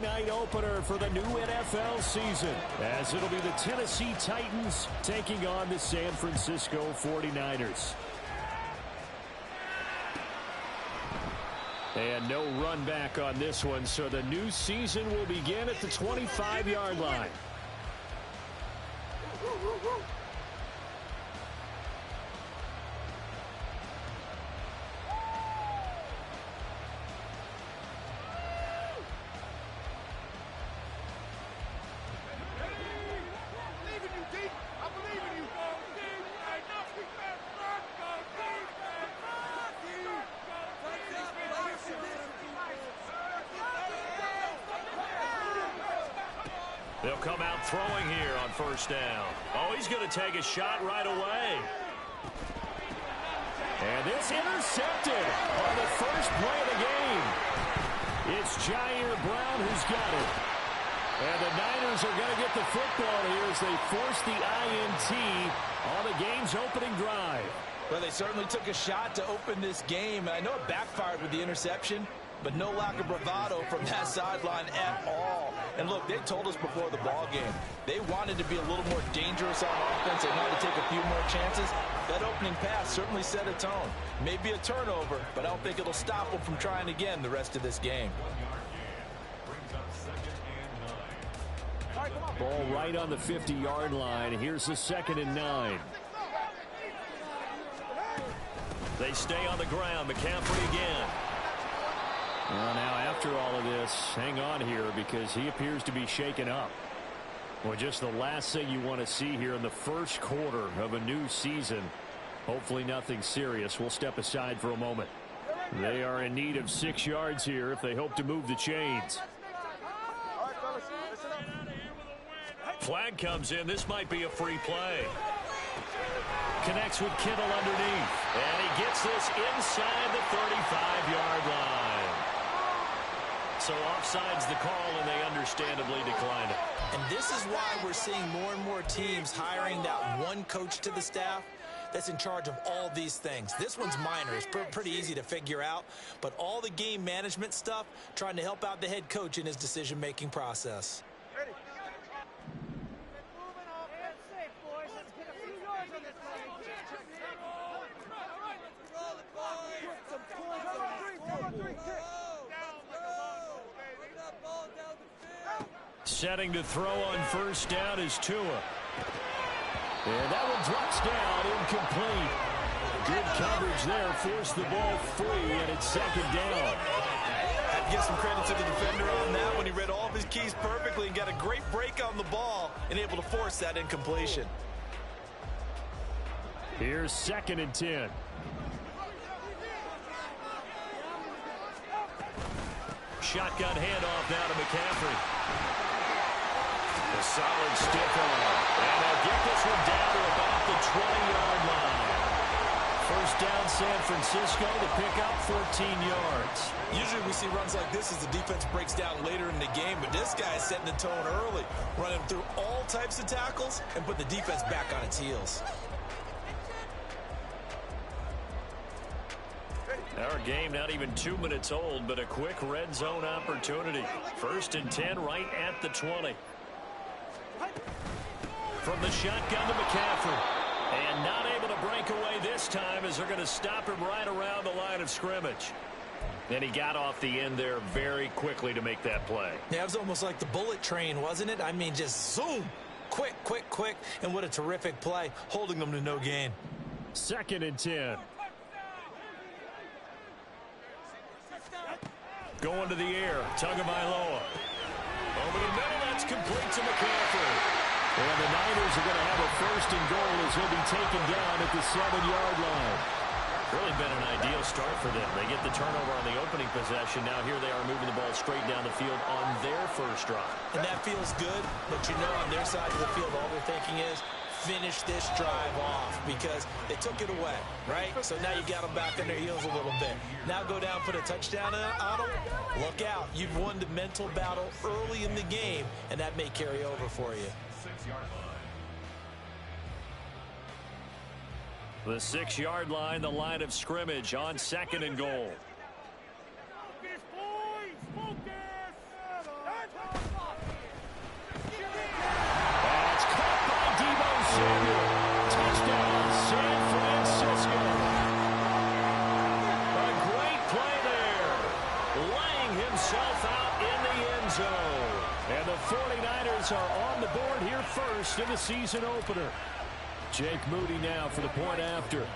Thursday night opener for the new NFL season, as it'll be the Tennessee Titans taking on the San Francisco 49ers. And no run back on this one, so the new season will begin at the 25-yard line. They'll come out throwing here on first down. Oh, he's going to take a shot right away. And it's intercepted on the first play of the game. It's Jair Brown who's got it. And the Niners are going to get the football here as they force the INT on the game's opening drive. Well, they certainly took a shot to open this game. I know it backfired with the interception, but no lack of bravado from that sideline at all. And look, they told us before the ball game, they wanted to be a little more dangerous on offense. They wanted to take a few more chances. That opening pass certainly set a tone. Maybe a turnover, but I don't think it'll stop them from trying again the rest of this game. Ball right on the 50-yard line. Here's the 2nd and 9. They stay on the ground. McCaffrey again. Well, now, after all of this, hang on here because he appears to be shaken up. Well, just the last thing you want to see here in the first quarter of a new season. Hopefully nothing serious. We'll step aside for a moment. They are in need of 6 yards here if they hope to move the chains. Flag comes in. This might be a free play. Connects with Kittle underneath. And he gets this inside the 35-yard line. So offside's the call, and they understandably declined it. And this is why we're seeing more and more teams hiring that one coach to the staff that's in charge of all these things. This one's minor. It's pretty easy to figure out. But all the game management stuff, trying to help out the head coach in his decision-making process. Setting to throw on first down is Tua. And that one drops down, incomplete. Good coverage there, forced the ball free, and it's 2nd down. I'd give some credit to the defender on that one. He read all of his keys perfectly and got a great break on the ball and able to force that incompletion. Here's 2nd and 10. Shotgun handoff now to McCaffrey. A solid stiff arm. And they'll get this one down to about the 20-yard line. First down San Francisco to pick up 14 yards. Usually we see runs like this as the defense breaks down later in the game, but this guy is setting the tone early, running through all types of tackles and put the defense back on its heels. Our game not even 2 minutes old, but a quick red zone opportunity. 1st and 10 right at the 20. From the shotgun to McCaffrey. And not able to break away this time as they're going to stop him right around the line of scrimmage. And he got off the end there very quickly to make that play. Yeah, it was almost like the bullet train, wasn't it? I mean, just zoom. Quick, quick, quick. And what a terrific play, holding them to no gain. 2nd and 10. Going to the air. Tagovailoa. Over the middle, that's complete to McCaffrey. And the Niners are going to have a 1st and goal as he'll be taken down at the 7-yard line. Really been an ideal start for them. They get the turnover on the opening possession. Now here they are moving the ball straight down the field on their first drive. And that feels good, but you know on their side of the field all they're thinking is finish this drive off because they took it away, right? So now you got them back on their heels a little bit. Now go down, put a touchdown on them. Look out. You've won the mental battle early in the game, and that may carry over for you. The 6-yard line, the line of scrimmage on 2nd and goal. points are on the board here first in the season opener. Jake Moody now for the point after.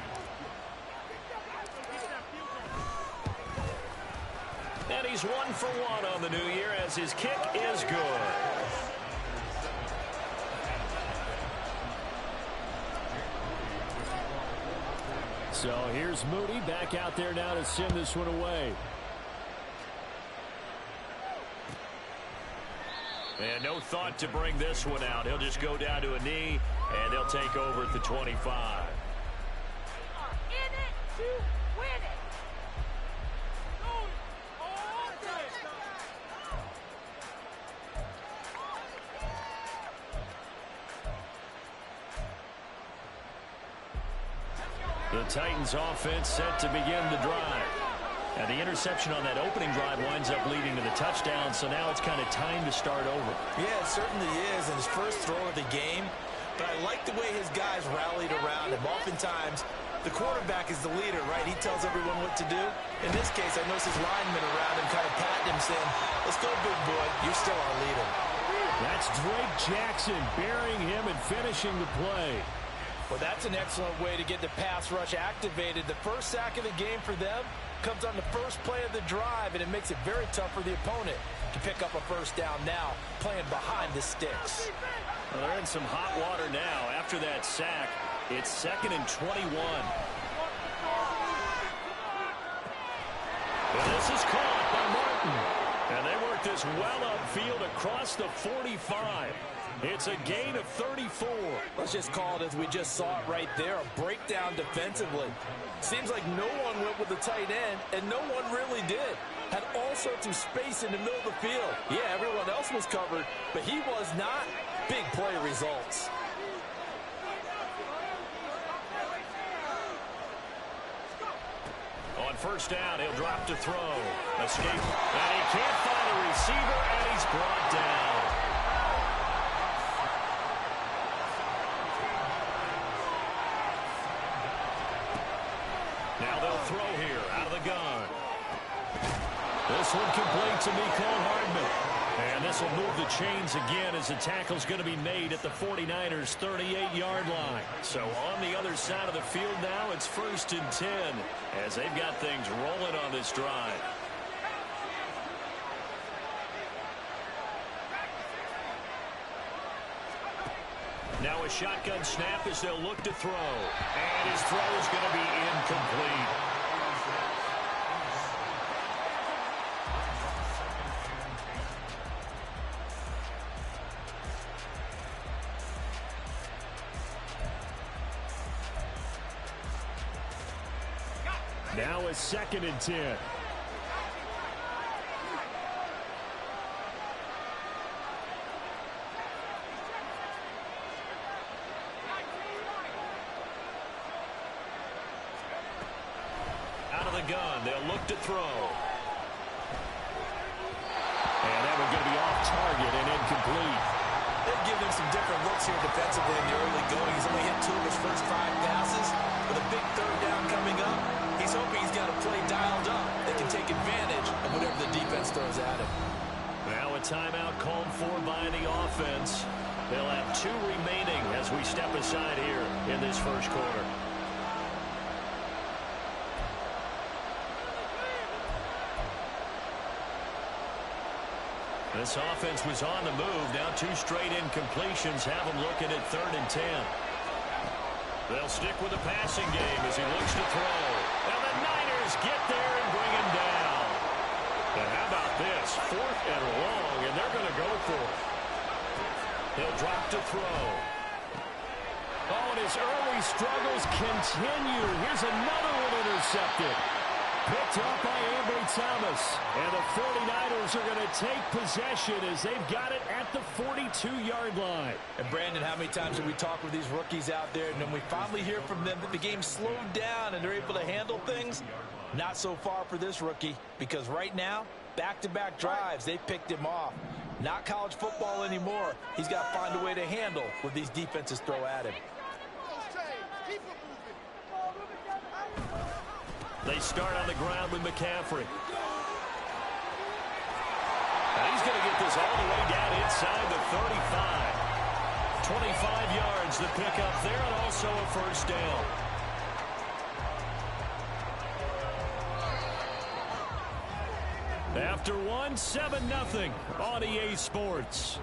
And he's 1 for 1 on the new year as his kick is good. So here's Moody back out there now to send this one away. And no thought to bring this one out. He'll just go down to a knee, and they'll take over at the 25. In it to win it. The Titans offense set to begin the drive. And the interception on that opening drive winds up leading to the touchdown, so now it's kind of time to start over. Yeah, it certainly is, and his first throw of the game. But I like the way his guys rallied around him. Oftentimes, the quarterback is the leader, right? He tells everyone what to do. In this case, I noticed his linemen around him kind of patting him, saying, let's go, big boy. You're still our leader. That's Drake Jackson burying him and finishing the play. Well, that's an excellent way to get the pass rush activated. The first sack of the game for them comes on the first play of the drive, and it makes it very tough for the opponent to pick up a first down now, playing behind the sticks. Well, they're in some hot water now. After that sack, it's 2nd and 21. And this is caught by Martin. And they work this well upfield across the 45. It's a gain of 34. Let's just call it as we just saw it right there, a breakdown defensively. Seems like no one went with the tight end, and no one really did. Had all sorts of space in the middle of the field. Yeah, everyone else was covered, but he was not. Big play results. On first down, he'll drop to throw. Escape, and he can't find a receiver, and he's brought down. Now they'll throw here out of the gun. This one complete to Mecole Hardman. And this will move the chains again as the tackle's going to be made at the 49ers' 38-yard line. So on the other side of the field now, it's 1st and 10 as they've got things rolling on this drive. Now a shotgun snap as they'll look to throw. And his throw is going to be incomplete. Now a 2nd and 10. Out of the gun, they'll look to throw. And that one going to be off target and incomplete. They've given him some different looks here defensively in the early going. He's only hit 2 of his first 5 passes. With a big 3rd down coming up, he's hoping he's got a play dialed up that can take advantage of whatever the defense throws at him. Now a timeout called for by the offense. They'll have 2 remaining as we step aside here in this first quarter. This offense was on the move. Now 2 straight incompletions have them looking at 3rd and 10. They'll stick with the passing game as he looks to throw. And the Niners get there and bring him down. And how about this? 4th and long, and they're going to go for it. He'll drop to throw. Oh, and his early struggles continue. Here's another one intercepted. Picked up by Ambry Thomas. And the 49ers are going to take possession as they've got it at the 42-yard line. And Brandon, how many times have we talked with these rookies out there, and then we finally hear from them that the game slowed down and they're able to handle things? Not so far for this rookie, because right now, back-to-back drives, they picked him off. Not college football anymore. He's got to find a way to handle what these defenses throw at him. They start on the ground with McCaffrey. And he's going to get get this all the way down inside the 35. 25 yards to pick up there, and also a first down. After one, 7-0 on EA Sports.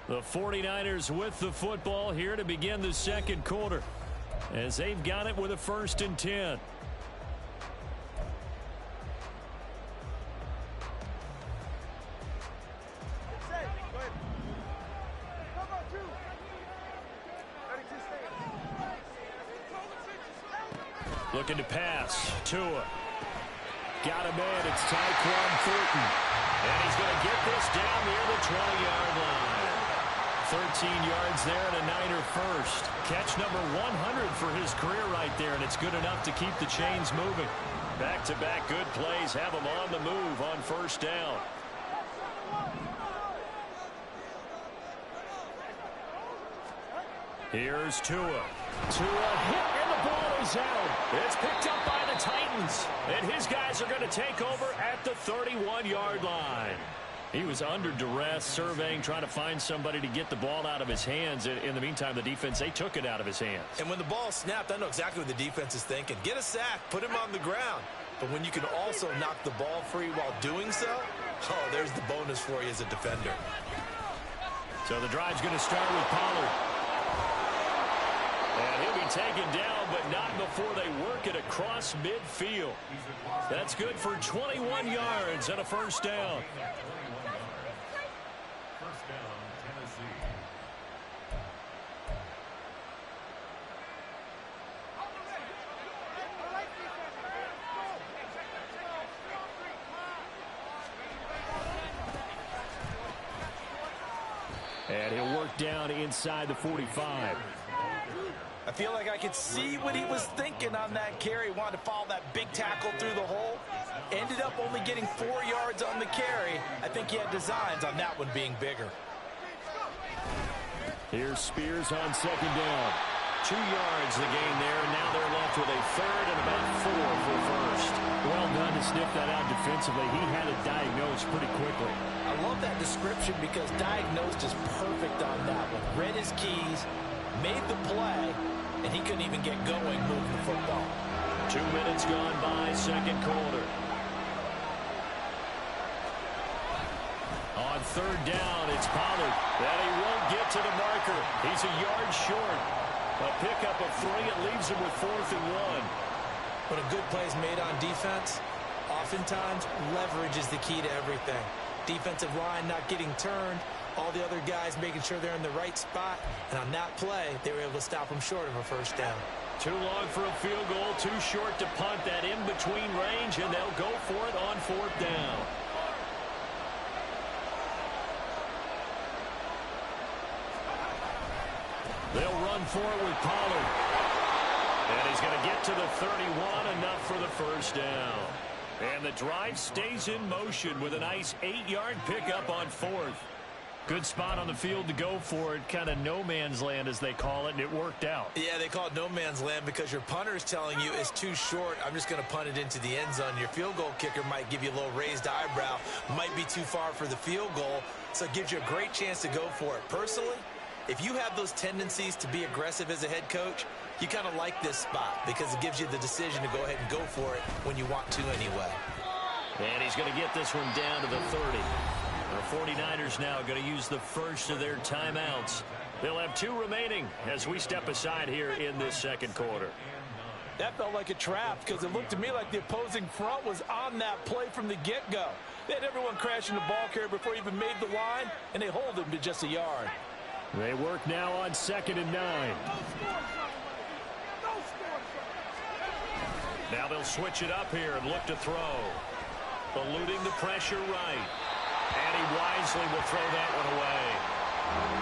The 49ers with the football here to begin the second quarter, as they've got it with a 1st and 10. Looking to pass. Tua. Got him in. It's Tyquan Thornton. And he's going to get this down near the 20-yard line. 13 yards there and a Niner first. Catch number 100 for his career right there, and it's good enough to keep the chains moving. Back-to-back good plays have him on the move on first down. Here's Tua. Tua hit, and the ball is out. It's picked up by the Titans, and his guys are going to take over at the 31-yard line. He was under duress, surveying, trying to find somebody to get the ball out of his hands. In the meantime, the defense, they took it out of his hands. And when the ball snapped, I know exactly what the defense is thinking. Get a sack, put him on the ground. But when you can also knock the ball free while doing so, oh, there's the bonus for you as a defender. So the drive's going to start with Pollard. And he'll be taken down, but not before they work it across midfield. That's good for 21 yards and a first down. First down, Tennessee. And he'll work down inside the 45. I feel like I could see what he was thinking on that carry. Wanted to follow that big tackle through the hole. Ended up only getting 4 yards on the carry. I think he had designs on that one being bigger. Here's Spears on second down. 2 yards the gain there. Now they're left with a third and about 4 for first. Well done to sniff that out defensively. He had it diagnosed pretty quickly. I love that description because diagnosed is perfect on that one. Read his keys, made the play, and he couldn't even get going moving the football. 2 minutes gone by, second quarter. On third down, it's Pollard. And he won't get to the marker. He's a yard short. A pickup of 3. It leaves him with 4th and 1. When a good play is made on defense, oftentimes leverage is the key to everything. Defensive line not getting turned, all the other guys making sure they're in the right spot, and on that play, they were able to stop him short of a first down. Too long for a field goal, too short to punt. That in-between range, and they'll go for it on 4th down. They'll run for it with Pollard. And he's going to get to the 31, enough for the first down. And the drive stays in motion with a nice 8-yard pickup on 4th. Good spot on the field to go for it. Kind of no man's land, as they call it, and it worked out. Yeah, they call it no man's land because your punter is telling you it's too short. I'm just going to punt it into the end zone. Your field goal kicker might give you a little raised eyebrow. Might be too far for the field goal, so it gives you a great chance to go for it. Personally, if you have those tendencies to be aggressive as a head coach, you kind of like this spot because it gives you the decision to go ahead and go for it when you want to anyway. And he's going to get this one down to the 30. The 49ers now going to use the first of their timeouts. They'll have 2 remaining as we step aside here in this second quarter. That felt like a trap because it looked to me like the opposing front was on that play from the get-go. They had everyone crashing the ball carrier before he even made the line, and they hold him to just a yard. They work now on 2nd and 9. Now they'll switch it up here and look to throw. Eluding the pressure right. And he wisely will throw that one away.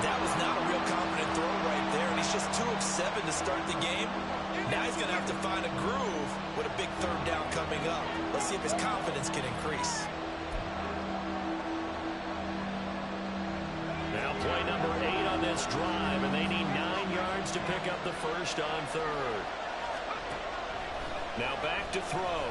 That was not a real confident throw right there, and he's just 2 of 7 to start the game. Now he's going to have to find a groove with a big third down coming up. Let's see if his confidence can increase. Now play number 8 on this drive, and they need 9 yards to pick up the first on 3rd. Now back to throw.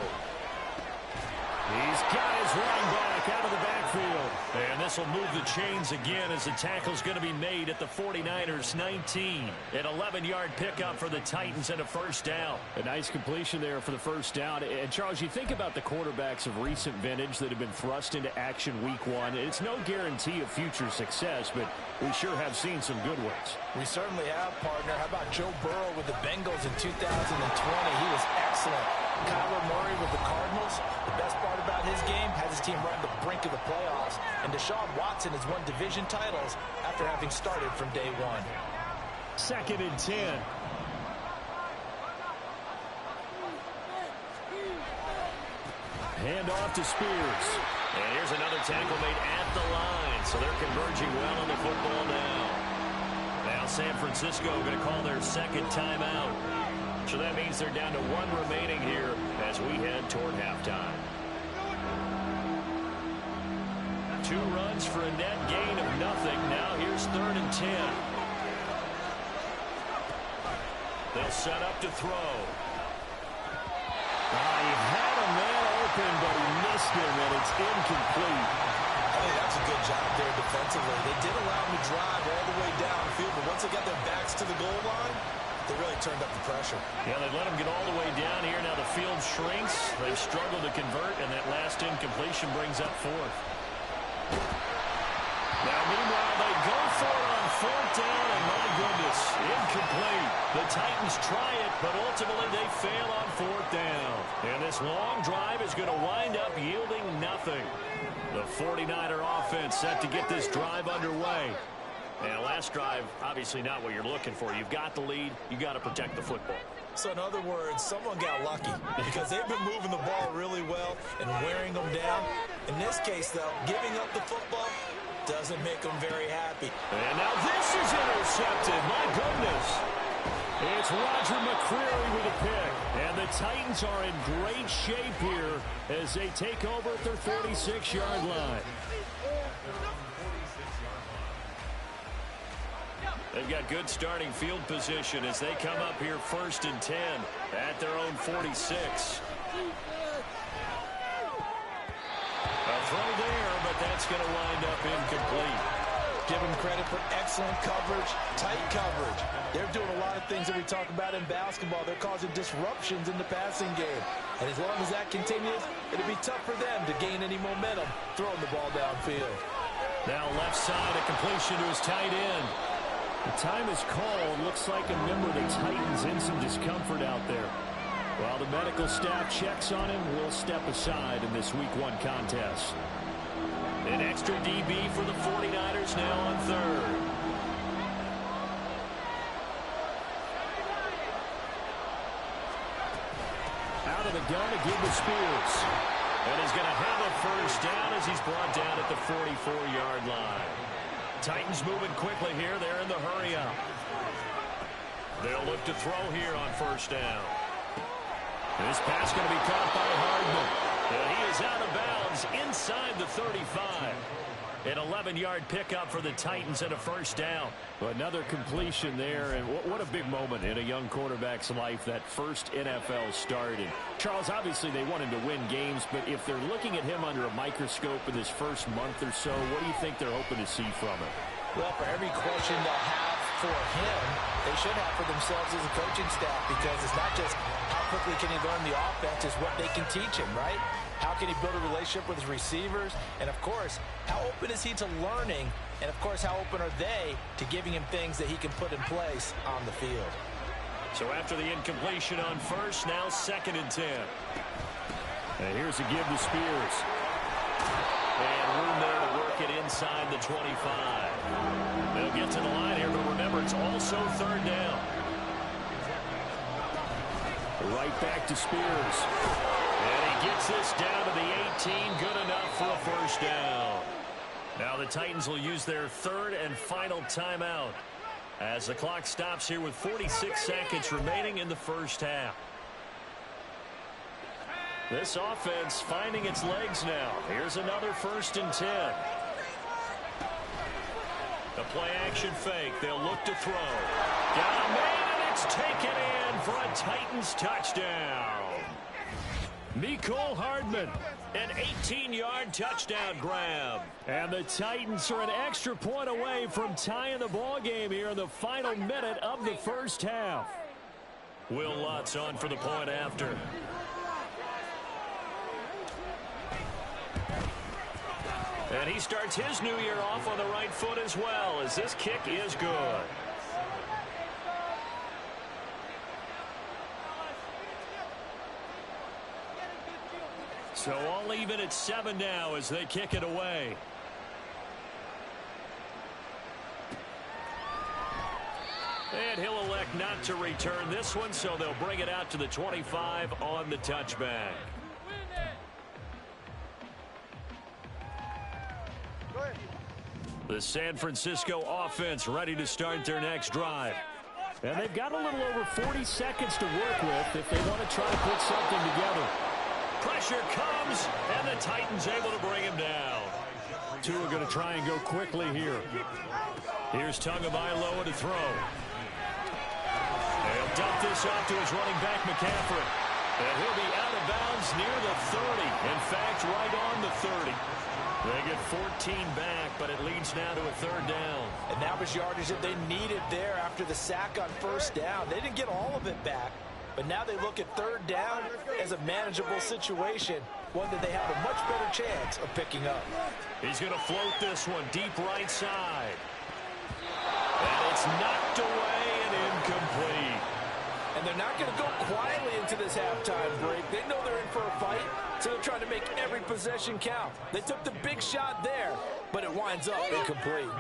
He's got his running back out of the backfield. And this will move the chains again as the tackle's going to be made at the 49ers 19. An 11-yard pickup for the Titans and a first down. A nice completion there for the first down. And, Charles, you think about the quarterbacks of recent vintage that have been thrust into action week one. It's no guarantee of future success, but we sure have seen some good ones. We certainly have, partner. How about Joe Burrow with the Bengals in 2020? He was excellent. Kyler Murray with the Cardinals. The best part about his game, has his team right on the brink of the playoffs. And Deshaun Watson has won division titles after having started from day one. 2nd and 10. Hand off to Spears. And here's another tackle made at the line. So they're converging well on the football now. Now San Francisco going to call their second timeout. So that means they're down to 1 remaining here as we head toward halftime. 2 runs for a net gain of nothing. Now here's 3rd and 10. They'll set up to throw. He had a man open, but he missed him, and it's incomplete. I think that's a good job there defensively. They did allow him to drive all the way downfield, but once they got their backs to the goal line, they really turned up the pressure. Yeah, they let him get all the way down here. Now the field shrinks. They've struggled to convert, and that last incompletion brings up 4th. Now, meanwhile, they go for it on 4th down, and my goodness, incomplete. The Titans try it, but ultimately they fail on 4th down. And this long drive is going to wind up yielding nothing. The 49er offense set to get this drive underway. And last drive, obviously not what you're looking for. You've got the lead. You've got to protect the football. So in other words, someone got lucky because they've been moving the ball really well and wearing them down. In this case, though, giving up the football doesn't make them very happy. And now this is intercepted. My goodness. It's Roger McCreary with a pick. And the Titans are in great shape here as they take over at their 46-yard line. They've got good starting field position as they come up here 1st and 10 at their own 46. A throw there, but that's going to wind up incomplete. Give them credit for excellent coverage, tight coverage. They're doing a lot of things that we talk about in basketball. They're causing disruptions in the passing game. And as long as that continues, it'll be tough for them to gain any momentum throwing the ball downfield. Now left side, a completion to his tight end. The time is called. Looks like a member of the Titans in some discomfort out there. While the medical staff checks on him, we'll step aside in this Week 1 contest. An extra DB for the 49ers now on 3rd. Out of the gun to give to Spears. And he's going to have a first down as he's brought down at the 44-yard line. Titans moving quickly here. They're in the hurry up. They'll look to throw here on 1st down. This pass going to be caught by Hardman. And he is out of bounds inside the 35. An 11-yard pickup for the Titans and a first down. Another completion there, and what a big moment in a young quarterback's life, that first NFL start. And Charles, obviously they want him to win games, but if they're looking at him under a microscope in this first month or so, what do you think they're hoping to see from him? Well, for every question they'll have for him, they should have for themselves as a coaching staff, because it's not just how quickly can he learn the offense, it's what they can teach him, right? How can he build a relationship with his receivers? And, of course, how open is he to learning? And, of course, how open are they to giving him things that he can put in place on the field? So after the incompletion on 1st, now 2nd and 10. And here's a give to Spears. And room there to work it inside the 25. They'll get to the line here, but remember, it's also 3rd down. Right back to Spears. And he gets this down to the 18. Good enough for a first down. Now the Titans will use their 3rd and final timeout as the clock stops here with 46 seconds remaining in the first half. This offense finding its legs now. Here's another 1st and 10. The play action fake. They'll look to throw. Got a man, and it's taken in for a Titans touchdown. Mecole Hardman, an 18-yard touchdown grab. And the Titans are an extra point away from tying the ball game here in the final minute of the first half. Will Lutz on for the point after. And he starts his new year off on the right foot as well, as this kick is good. So all even at 7 now as they kick it away. And he'll elect not to return this one, so they'll bring it out to the 25 on the touchback. The San Francisco offense ready to start their next drive. And they've got a little over 40 seconds to work with if they want to try to put something together. Pressure comes, and the Titans able to bring him down. Two are going to try and go quickly here. Here's Tagovailoa to throw. He'll dump this off to his running back, McCaffrey. And he'll be out of bounds near the 30. In fact, right on the 30. They get 14 back, but it leads now to a third down. And that was yardage that they needed there after the sack on first down. They didn't get all of it back, but now they look at third down as a manageable situation, one that they have a much better chance of picking up. He's going to float this one deep right side. And it's knocked away and incomplete. And they're not going to go quietly into this halftime break. They know they're in for a fight, so they're trying to make every possession count. They took the big shot there, but it winds up incomplete.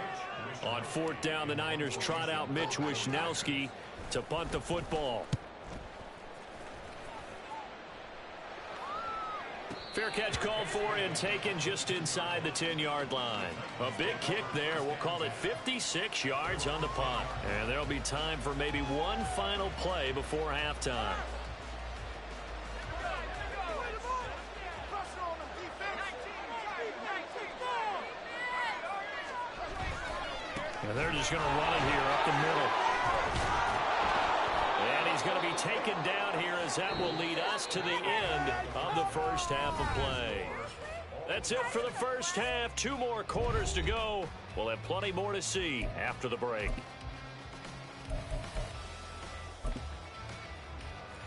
On fourth down, the Niners trot out Mitch Wishnowsky to punt the football. Fair catch called for and taken just inside the 10-yard line. A big kick there. We'll call it 56 yards on the punt. And there'll be time for maybe one final play before halftime. And they're just going to run it here up the middle. And he's going to be taken down here as that will lead us to the end of the first half of play. That's it for the first half. 2 more quarters to go. We'll have plenty more to see after the break.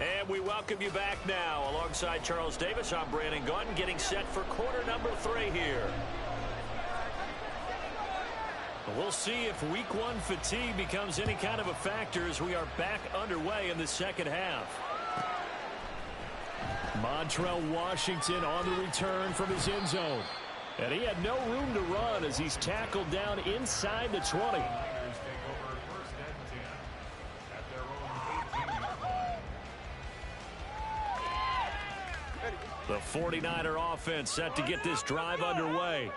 And we welcome you back now. Alongside Charles Davis, I'm Brandon Gaudin, getting set for quarter number 3 here. We'll see if week 1 fatigue becomes any kind of a factor as we are back underway in the second half. Montrell Washington on the return from his end zone. And he had no room to run as he's tackled down inside the 20. The 49er offense set to get this drive underway.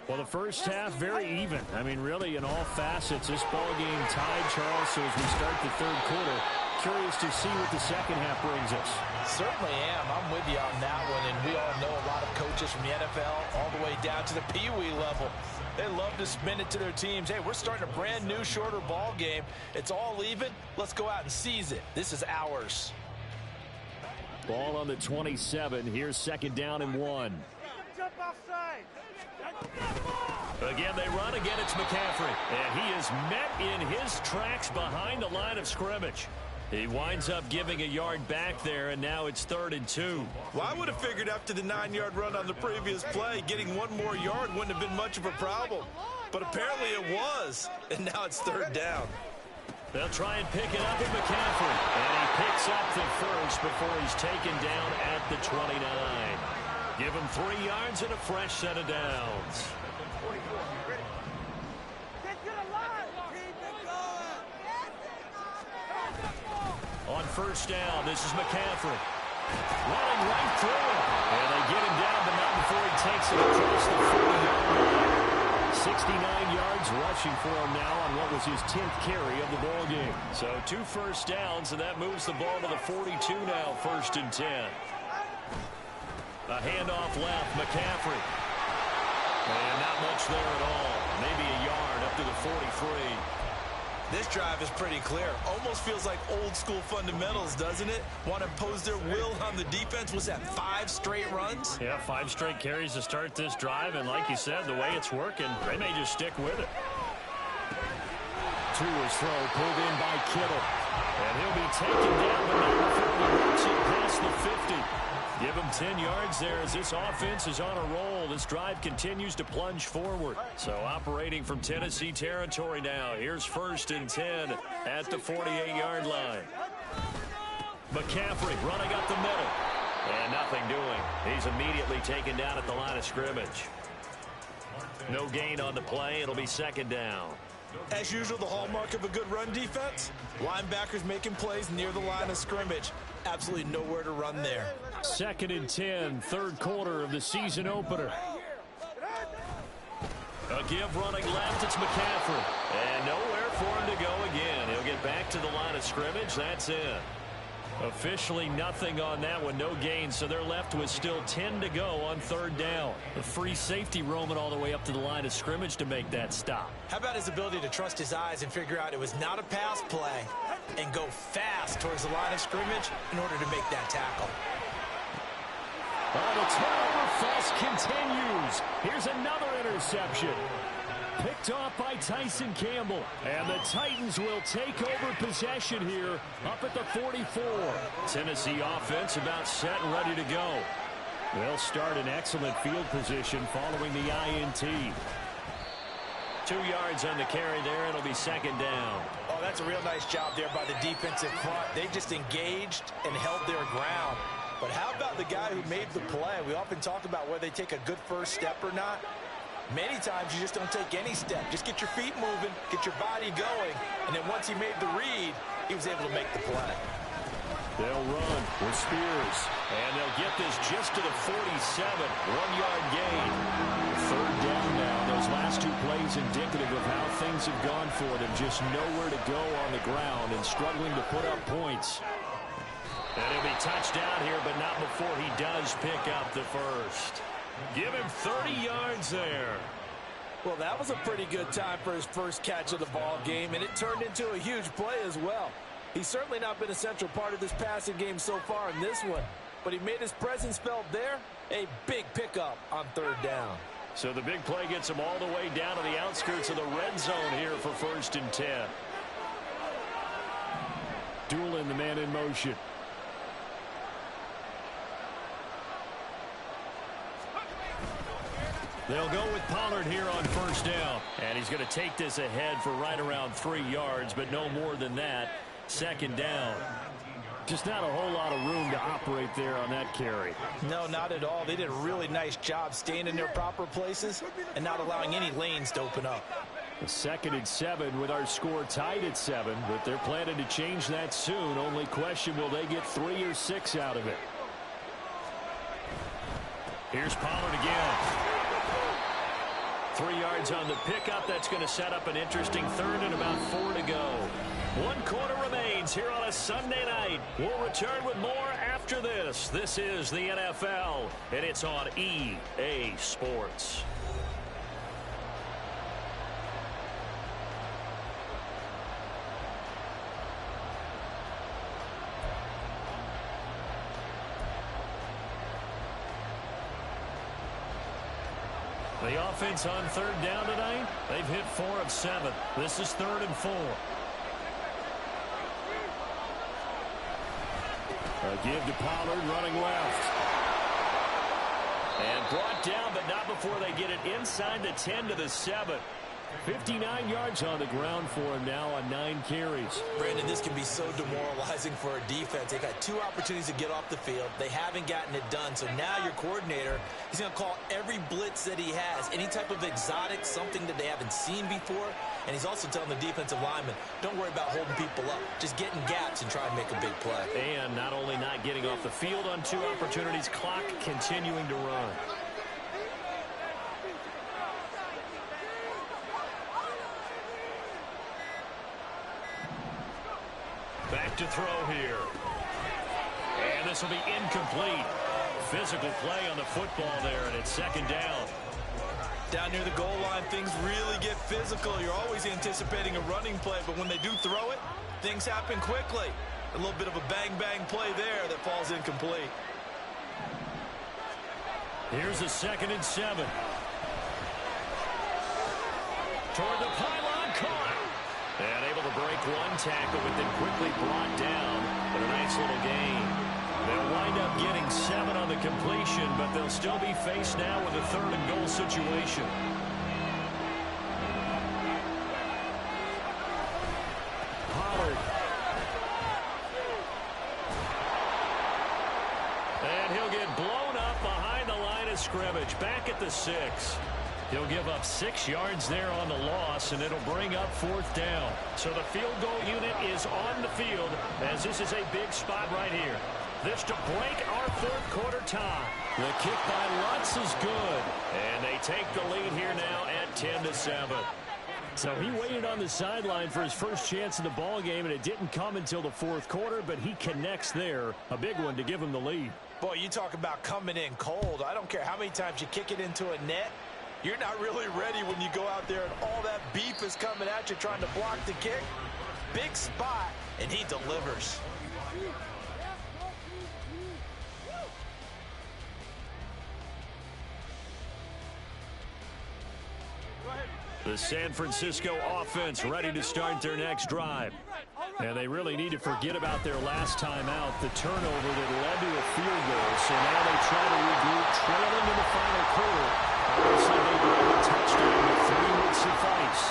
Well, the first half, very even. I mean, really, in all facets, this ball game tied, Charles. So as we start the third quarter, curious to see what the second half brings us. Certainly am. I'm with you on that one. And we all know a lot of coaches from the NFL all the way down to the Pee-wee level. They love to spin it to their teams. Hey, we're starting a brand new, shorter ball game. It's all even. Let's go out and seize it. This is ours. Ball on the 27. Here's second down and 1. Jump offside. Again, they run. Again, it's McCaffrey. And he is met in his tracks behind the line of scrimmage. He winds up giving a yard back there, and now it's 3rd and 2. Well, I would have figured after the 9-yard run on the previous play, getting 1 more yard wouldn't have been much of a problem. But apparently it was, and now it's 3rd down. They'll try and pick it up with McCaffrey. And he picks up the first before he's taken down at the 29. Give him 3 yards and a fresh set of downs. On first down, this is McCaffrey. Running right through it. And they get him down, but not before he takes it across the 40-yard line. 69 yards rushing for him now on what was his 10th carry of the ball game. So 2 first downs, and that moves the ball to the 42 now, 1st and 10. A handoff left, McCaffrey. And not much there at all. Maybe a yard up to the 43. This drive is pretty clear. Almost feels like old school fundamentals, doesn't it? Want to impose their will on the defense. Was that 5 straight runs? Yeah, 5 straight carries to start this drive. And like you said, the way it's working, they may just stick with it. To his throw, pulled in by Kittle. And he'll be taken down, but not before he works it past the 50. Give him 10 yards there as this offense is on a roll. This drive continues to plunge forward. So operating from Tennessee territory now. Here's 1st and 10 at the 48-yard line. McCaffrey running up the middle. And nothing doing. He's immediately taken down at the line of scrimmage. No gain on the play. It'll be 2nd down. As usual, the hallmark of a good run defense, linebackers making plays near the line of scrimmage. Absolutely nowhere to run there. 2nd and 10, 3rd quarter of the season opener. A give running left, it's McCaffrey. And nowhere for him to go again. He'll get back to the line of scrimmage. That's it. Officially nothing on that one, no gain, so they're left with still 10 to go on 3rd down. A free safety roaming all the way up to the line of scrimmage to make that stop. How about his ability to trust his eyes and figure out it was not a pass play and go fast towards the line of scrimmage in order to make that tackle. Oh, the turnover fest continues. Here's another interception. Picked off by Tyson Campbell. And the Titans will take over possession here up at the 44. Tennessee offense about set and ready to go. They'll start in excellent field position following the INT. 2 yards on the carry there. It'll be 2nd down. Oh, that's a real nice job there by the defensive front. They just engaged and held their ground. But how about the guy who made the play? We often talk about whether they take a good first step or not. Many times you just don't take any step. Just get your feet moving, get your body going, and then once he made the read, he was able to make the play. They'll run with Spears, and they'll get this just to the 47, 1-yard gain. 3rd down now. Those last 2 plays indicative of how things have gone for them. Just nowhere to go on the ground and struggling to put up points. And he'll be touchdown here, but not before he does pick up the 1st. Give him 30 yards there. Well, that was a pretty good time for his first catch of the ball game, and it turned into a huge play as well. He's certainly not been a central part of this passing game so far in this one, but he made his presence felt there. A big pickup on 3rd down. So the big play gets him all the way down to the outskirts of the red zone here for 1st and 10. Doolin, the man in motion. They'll go with Pollard here on 1st down. And he's going to take this ahead for right around 3 yards, but no more than that. 2nd down. Just not a whole lot of room to operate there on that carry. No, not at all. They did a really nice job staying in their proper places and not allowing any lanes to open up. A 2nd and 7 with our score tied at 7, but they're planning to change that soon. Only question, will they get 3 or 6 out of it? Here's Pollard again. 3 yards on the pickup. That's going to set up an interesting 3rd and about 4 to go. 1 quarter remains here on a Sunday night. We'll return with more after this. This is the NFL, and it's on EA Sports. The offense on 3rd down tonight, they've hit 4 of 7. This is 3rd and 4. A give to Pollard running left. And brought down, but not before they get it inside the 10 to the 7. 59 yards on the ground for him now on 9 carries. Brandon, this can be so demoralizing for a defense. They've had 2 opportunities to get off the field. They haven't gotten it done. So now your coordinator, he's going to call every blitz that he has, any type of exotic, something that they haven't seen before. And he's also telling the defensive lineman, don't worry about holding people up. Just get in gaps and try and make a big play. And not only not getting off the field on 2 opportunities, clock continuing to run. Back to throw here. And this will be incomplete. Physical play on the football there, and it's 2nd down. Down near the goal line, things really get physical. You're always anticipating a running play, but when they do throw it, things happen quickly. A little bit of a bang-bang play there that falls incomplete. Here's a 2nd and 7. Toward the pylon, caught. And able to break one tackle, but then quickly brought down. But a nice little gain. They'll wind up getting 7 on the completion, but they'll still be faced now with a 3rd and goal situation. Pollard. And he'll get blown up behind the line of scrimmage, back at the 6. He'll give up 6 yards there on the loss, and it'll bring up 4th down. So the field goal unit is on the field, as this is a big spot right here. This to break our 4th quarter tie. The kick by Lutz is good, and they take the lead here now at 10-7. So he waited on the sideline for his first chance in the ball game, and it didn't come until the 4th quarter, but he connects there. A big one to give him the lead. Boy, you talk about coming in cold. I don't care how many times you kick it into a net. You're not really ready when you go out there and all that beef is coming at you trying to block the kick. Big spot, and he delivers. The San Francisco offense ready to start their next drive. And they really need to forget about their last time out, the turnover that led to a field goal. So now they try to regroup, trailing in the final quarter. Obviously, they grab a touchdown, but 3 would suffice.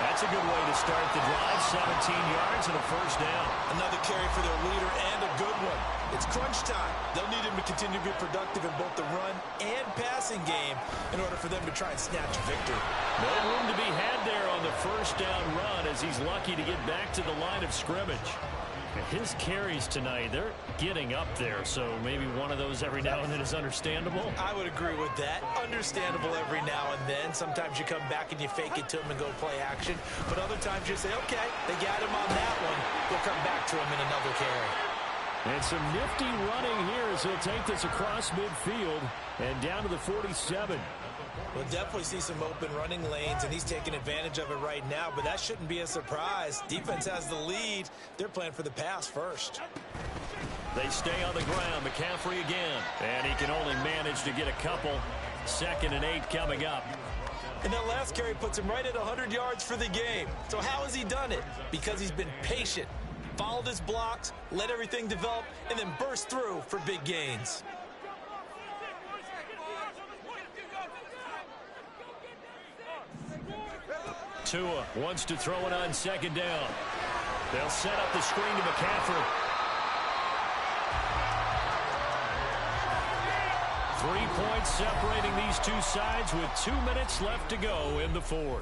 That's a good way to start the drive, 17 yards and a 1st down. Another carry for their leader and a good one. It's crunch time. They'll need him to continue to be productive in both the run and passing game in order for them to try and snatch victory. No room to be had there on the 1st down run as he's lucky to get back to the line of scrimmage. His carries tonight, they're getting up there, so maybe one of those every now and then is understandable. I would agree with that. Understandable every now and then. Sometimes you come back and you fake it to him and go play action. But other times you say, okay, they got him on that one. We'll come back to him in another carry. And some nifty running here as he'll take this across midfield and down to the 47. We'll definitely see some open running lanes, and he's taking advantage of it right now, but that shouldn't be a surprise. Defense has the lead. They're playing for the pass first. They stay on the ground. McCaffrey again, and he can only manage to get a couple. 2nd and 8 coming up. And that last carry puts him right at 100 yards for the game. So how has he done it? Because he's been patient, followed his blocks, let everything develop, and then burst through for big gains. Tua wants to throw it on 2nd down. They'll set up the screen to McCaffrey. 3 points separating these two sides with 2 minutes left to go in the 4th.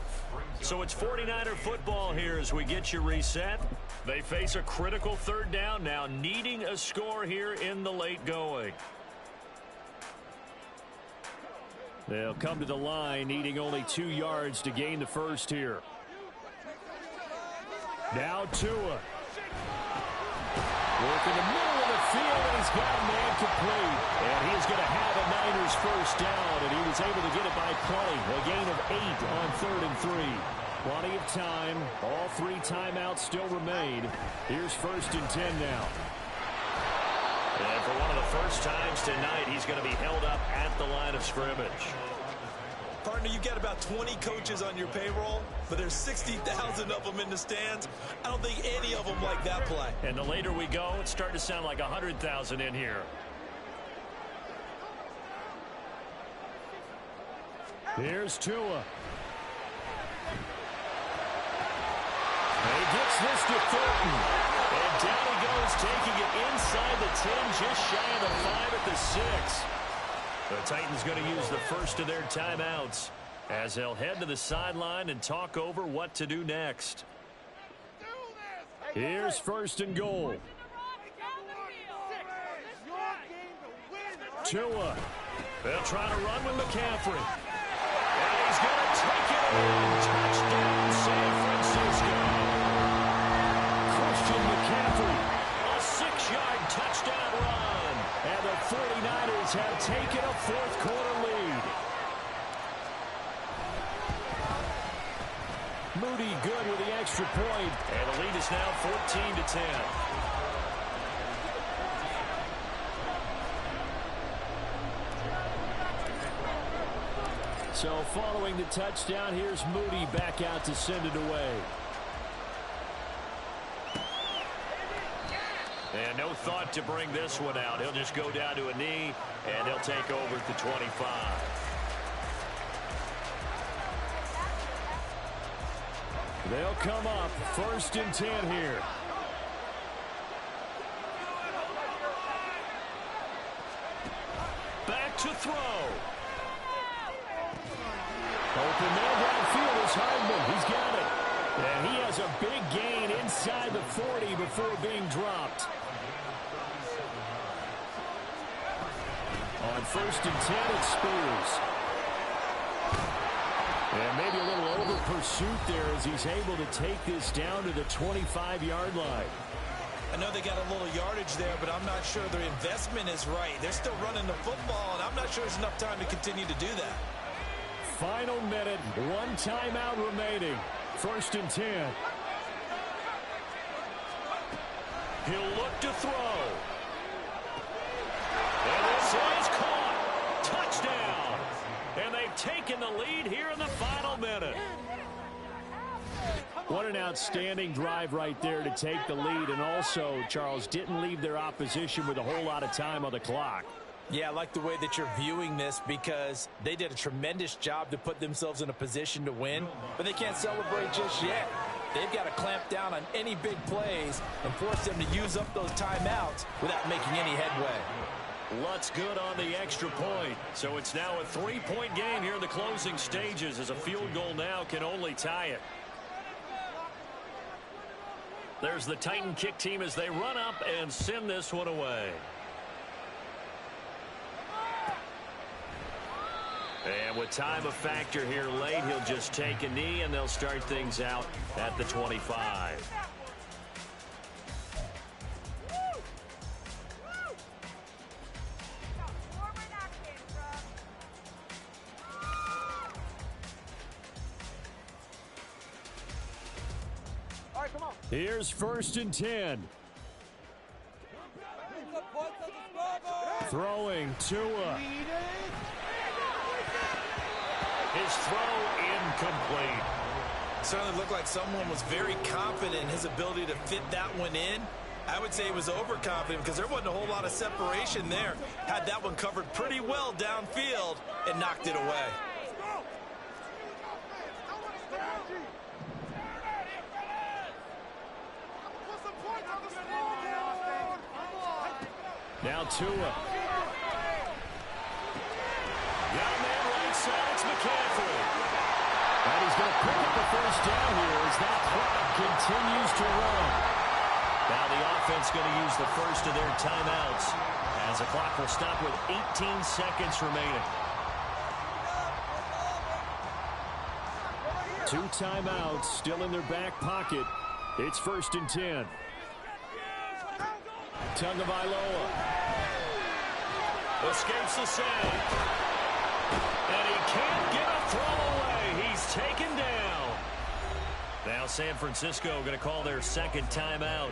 So it's 49er football here as we get you reset. They face a critical 3rd down now, needing a score here in the late going. They'll come to the line, needing only 2 yards to gain the 1st here. Now Tua. Work in the middle of the field, and he's got a man complete. And he's going to have a Niners 1st down, and he was able to get it by play. A gain of 8 on 3rd and 3. Plenty of time. All 3 timeouts still remain. Here's 1st and 10 now. And for one of the first times tonight, he's going to be held up at the line of scrimmage. Partner, you got about 20 coaches on your payroll, but there's 60,000 of them in the stands. I don't think any of them like that play. And the later we go, it's starting to sound like 100,000 in here. Here's Tua. And he gets this to Thornton. And down he goes, taking it inside the 10, just shy of the 5 at the 6. The Titans going to use the first of their timeouts as they'll head to the sideline and talk over what to do next. Here's 1st and goal. Tua. They'll try to run with McCaffrey. And he's going to take it in. Touchdown, San Francisco. Christian McCaffrey, a 6-yard touchdown run. And the 49ers have taken a 4th quarter lead. Moody good with the extra point. And the lead is now 14-10. So following the touchdown, here's Moody back out to send it away. And no thought to bring this one out. He'll just go down to a knee, and he'll take over at the 25. They'll come up 1st and 10 here. Back to throw. Open man downfield is Hardman. He's got it. And he has a big gain inside the 40 before being dropped. On 1st and 10, it's Spears. And maybe a little over pursuit there as he's able to take this down to the 25-yard line. I know they got a little yardage there, but I'm not sure their investment is right. They're still running the football, and I'm not sure there's enough time to continue to do that. Final minute, 1 timeout remaining. 1st and 10. He'll look to throw. And this is caught. Touchdown. And they've taken the lead here in the final minute. What an outstanding drive right there to take the lead. And also, Charles, didn't leave their opposition with a whole lot of time on the clock. Yeah, I like the way that you're viewing this because they did a tremendous job to put themselves in a position to win, but they can't celebrate just yet. They've got to clamp down on any big plays and force them to use up those timeouts without making any headway. Lutt's good on the extra point. So it's now a 3-point game here in the closing stages as a field goal now can only tie it. There's the Titan kick team as they run up and send this one away. And with time a factor here late, he'll just take a knee and they'll start things out at the 25. Here's 1st and 10. Throwing Tua. His throw incomplete. Certainly looked like someone was very confident in his ability to fit that one in. I would say he was overconfident because there wasn't a whole lot of separation there. Had that one covered pretty well downfield and knocked it away. Now Tua. Down there right side, it's McCaffrey. And he's going to pick up the 1st down here as that clock continues to run. Now the offense going to use the first of their timeouts as the clock will stop with 18 seconds remaining. 2 timeouts still in their back pocket. It's 1st and 10. Tagovailoa escapes the sack. And he can't get a throw away. He's taken down. Now San Francisco going to call their 2nd timeout.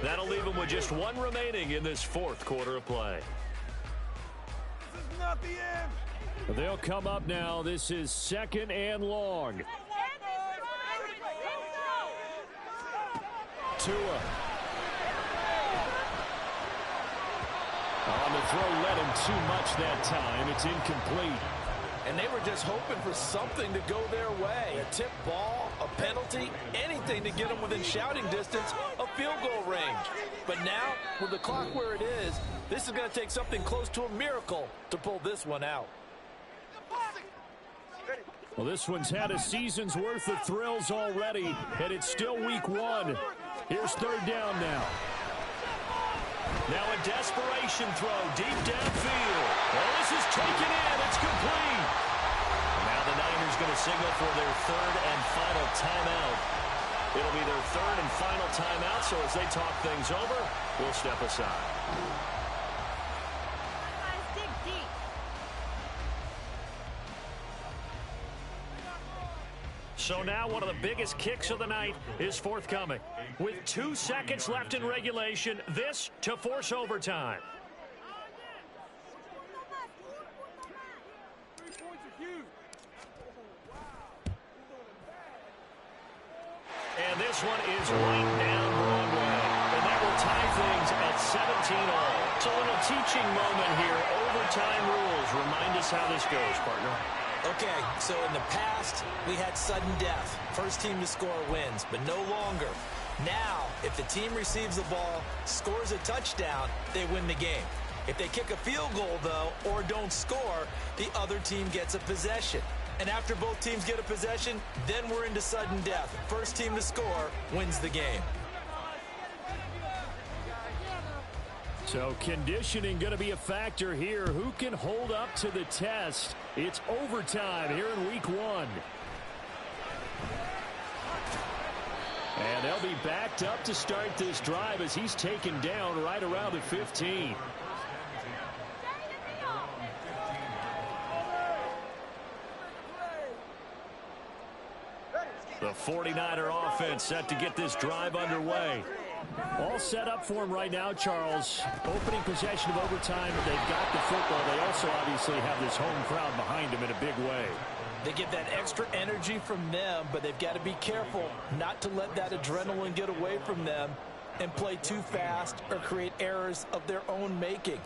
That'll leave them with just 1 remaining in this 4th quarter of play. This is not the end. They'll come up now. This is 2nd and long. Tua. On the throw, led him too much that time. It's incomplete. And they were just hoping for something to go their way. A tip ball, a penalty, anything to get them within shouting distance of field goal range. But now, with the clock where it is, this is going to take something close to a miracle to pull this one out. Well, this one's had a season's worth of thrills already, and it's still week 1. Here's 3rd down now. Now a desperation throw deep downfield. Well, this is taken in. It's complete. Now the Niners going to signal for their 3rd and final timeout. It'll be their 3rd and final timeout, so as they talk things over, we'll step aside. So now one of the biggest kicks of the night is forthcoming. With 2 seconds left in regulation, this to force overtime. And this one is right down Broadway. And that will tie things at 17-all. It's a little teaching moment here. Overtime rules. Remind us how this goes, partner. Okay, so in the past, we had sudden death. First team to score wins, but no longer. Now, if the team receives the ball, scores a touchdown, they win the game. If they kick a field goal, though, or don't score, the other team gets a possession. And after both teams get a possession, then we're into sudden death. First team to score wins the game. So conditioning going to be a factor here. Who can hold up to the test? It's overtime here in week 1. And they'll be backed up to start this drive as he's taken down right around the 15. The 49er offense set to get this drive underway. All set up for him right now, Charles. Opening possession of overtime. They've got the football. They also obviously have this home crowd behind them in a big way. They get that extra energy from them, but they've got to be careful not to let that adrenaline get away from them and play too fast or create errors of their own making.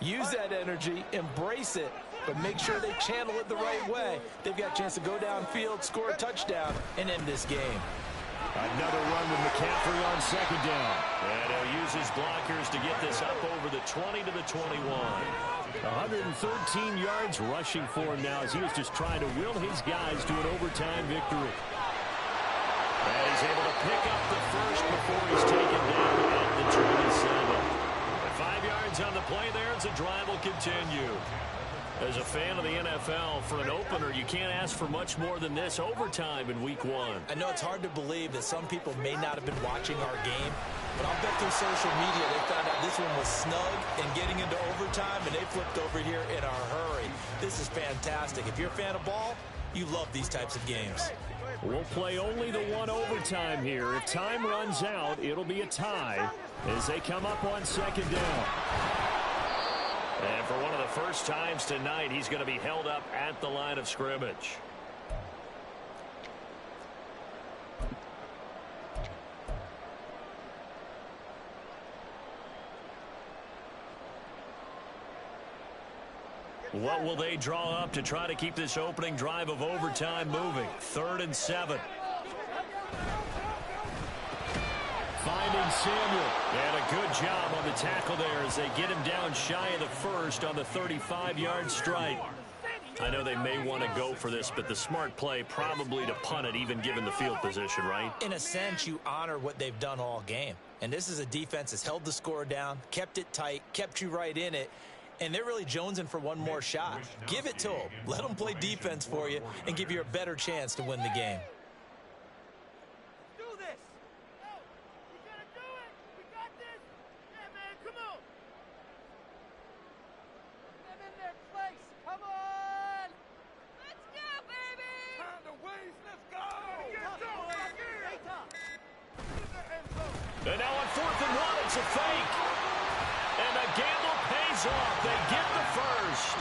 Use that energy, embrace it, but make sure they channel it the right way. They've got a chance to go downfield, score a touchdown, and end this game. Another run with McCaffrey on second down. And he'll use his blockers to get this up over the 20 to the 21. 113 yards rushing for him now as he was just trying to will his guys to an overtime victory. And he's able to pick up the first before he's taken down at the 27. 5 yards on the play there as the drive will continue. As a fan of the NFL, for an opener, you can't ask for much more than this overtime in week 1. I know it's hard to believe that some people may not have been watching our game, but I'll bet through social media they found out this one was snug and getting into overtime, and they flipped over here in a hurry. This is fantastic. If you're a fan of ball, you love these types of games. We'll play only the one overtime here. If time runs out, it'll be a tie as they come up on second down. And for one of the first times tonight, he's going to be held up at the line of scrimmage. What will they draw up to try to keep this opening drive of overtime moving? 3rd and 7. Finding Samuel. And a good job on the tackle there as they get him down shy of the first on the 35-yard strike. I know they may want to go for this, but the smart play probably to punt it, even given the field position, right? In a sense, you honor what they've done all game. And this is a defense that's held the score down, kept it tight, kept you right in it. And they're really jonesing for one more shot. Give it to them. Let them play defense for you and give you a better chance to win the game. And now on 4th and 1, it's a fake. And the gamble pays off. They get the first.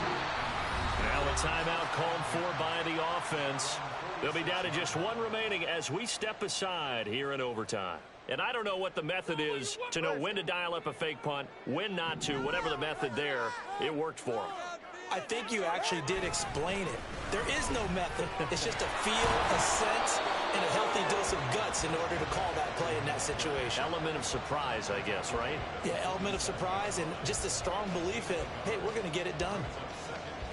Now a timeout called for by the offense. They'll be down to just one remaining as we step aside here in overtime. And I don't know what the method is to know when to dial up a fake punt, when not to. Whatever the method there, it worked for them. I think you actually did explain it. There is no method. It's just a feel, a sense, and a healthy dose of guts in order to call that play in that situation. Element of surprise, I guess, right? Yeah, element of surprise and just a strong belief in, hey, we're going to get it done.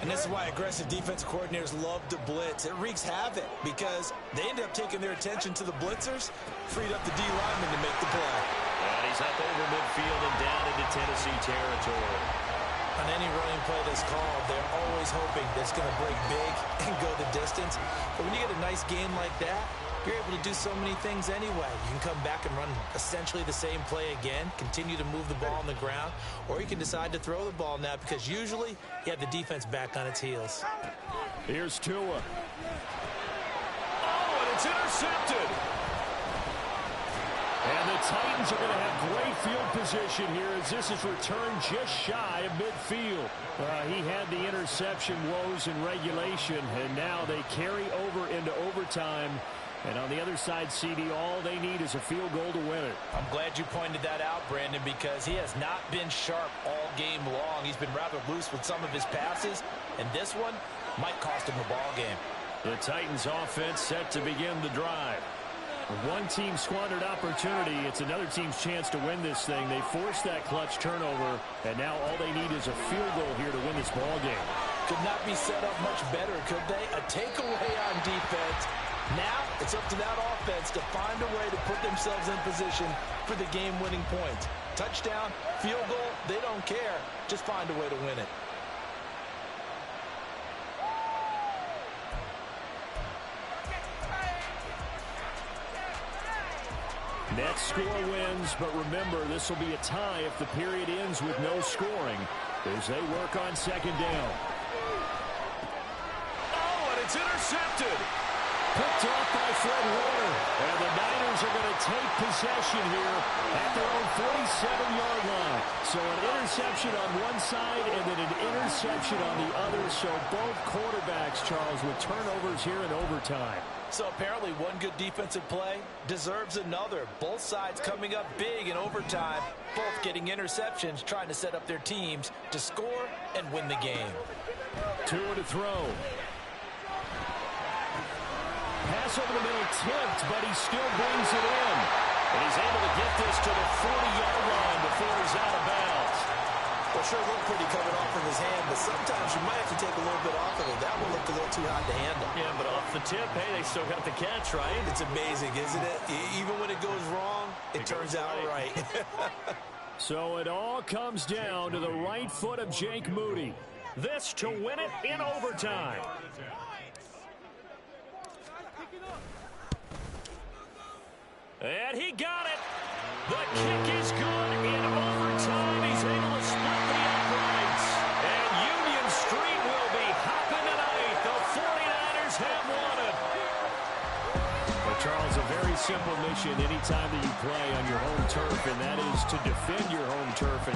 And this is why aggressive defensive coordinators love to blitz. It wreaks havoc because they end up taking their attention to the blitzers, freed up the D lineman to make the play. And he's up over midfield and down into Tennessee territory. On any running play that's called, they're always hoping that it's going to break big and go the distance. But when you get a nice game like that, you're able to do so many things anyway. You can come back and run essentially the same play again, continue to move the ball on the ground, or you can decide to throw the ball now because usually you have the defense back on its heels. Here's Tua. Oh, and it's intercepted. intercepted. And the Titans are going to have great field position here as this is returned just shy of midfield. He had the interception woes in regulation, and now they carry over into overtime. And on the other side, CD, all they need is a field goal to win it. I'm glad you pointed that out, Brandon, because he has not been sharp all game long. He's been rather loose with some of his passes, and this one might cost him the ball game. The Titans offense set to begin the drive. With one team squandered opportunity, it's another team's chance to win this thing. They forced that clutch turnover, and now all they need is a field goal here to win this ball game. Could not be set up much better, could they? A takeaway on defense. Now it's up to that offense to find a way to put themselves in position for the game-winning points. Touchdown, field goal, they don't care. Just find a way to win it. Net score wins, but remember, this will be a tie if the period ends with no scoring as they work on second down. Oh, and it's intercepted. Picked off by Fred Warner. And the Niners are going to take possession here at their own 47-yard line. So an interception on one side and then an interception on the other. So both quarterbacks, Charles, with turnovers here in overtime. So apparently one good defensive play deserves another. Both sides coming up big in overtime, both getting interceptions, trying to set up their teams to score and win the game. Tua to throw. Pass over the middle tipped, but he still brings it in. And he's able to get this to the 40-yard line before he's out of bounds. Well, sure looked pretty coming off of his hand, but sometimes you might have to take a little bit off of it. That one looked a little too hot to handle. Yeah, but off the tip, hey, they still got the catch, right? It's amazing, isn't it? Even when it goes wrong, it turns out right. So it all comes down to the right foot of Jake Moody. This to win it in overtime. And he got it. The kick is good in overtime. He's able to split the uprights. And Union Street will be hopping tonight. The 49ers have won it. Well, Charles, a very simple mission anytime that you play on your home turf, and that is to defend your home turf. And